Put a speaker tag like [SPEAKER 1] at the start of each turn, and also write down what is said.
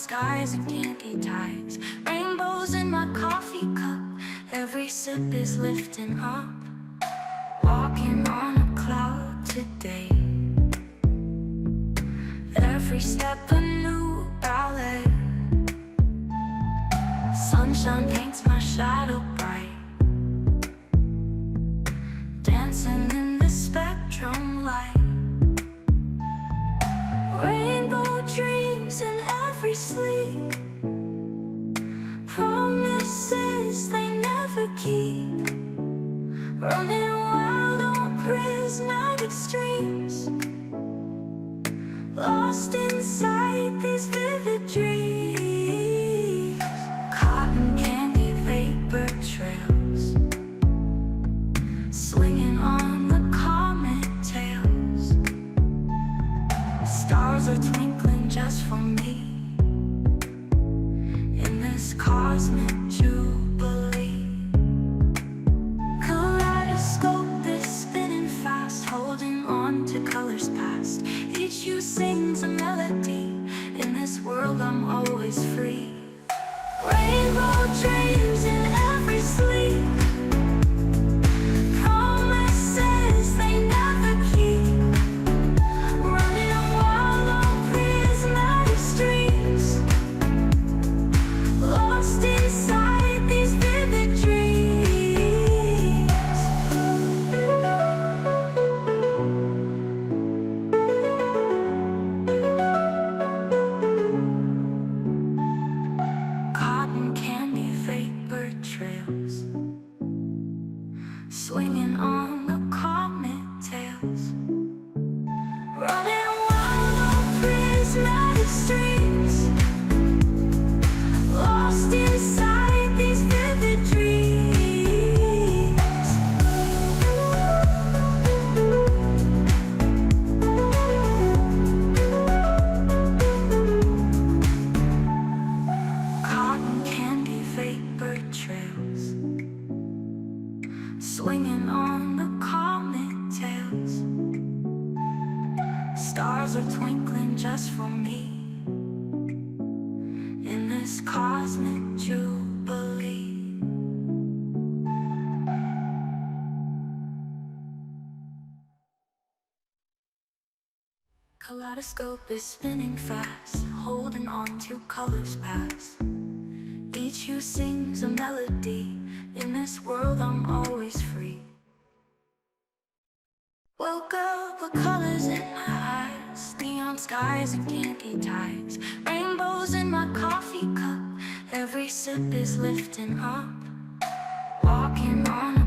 [SPEAKER 1] skies and candy ties, rainbows in my coffee cup. Every sip is lifting up, walking on a cloud today. Every step a new ballet. Sunshine paints my shadow bright, dancing in the spectrum light. Rainbow dreams in every sleep, promises they never keep. Running wild on prismatic streams, lost inside these vivid dreams. Cotton candy vapor trails, swinging on the comet tails. Stars are twinkling just for me in this cosmic jubilee. Kaleidoscope is spinning fast, holding on to colors past. Each hue sings a melody. In this world I'm always free. Rainbow dreams in every sleep, promises they never keep. Running wild on prismatic streams, lost inside these vivid dreams. Cotton candy vapor trails, swinging on the comet tails. Running wild on prismatic streams, lost inside these vivid dreams. Cotton candy vapor trails, swinging on the comet tails. Stars are twinkling just for me in this cosmic jubilee. Kaleidoscope is spinning fast, holding on to colors past. Each hue sings a melody. In this world I'm always free. Woke up with colors in my eyes, neon skies and candy ties, rainbows in my coffee cup. Every sip is lifting up, walking on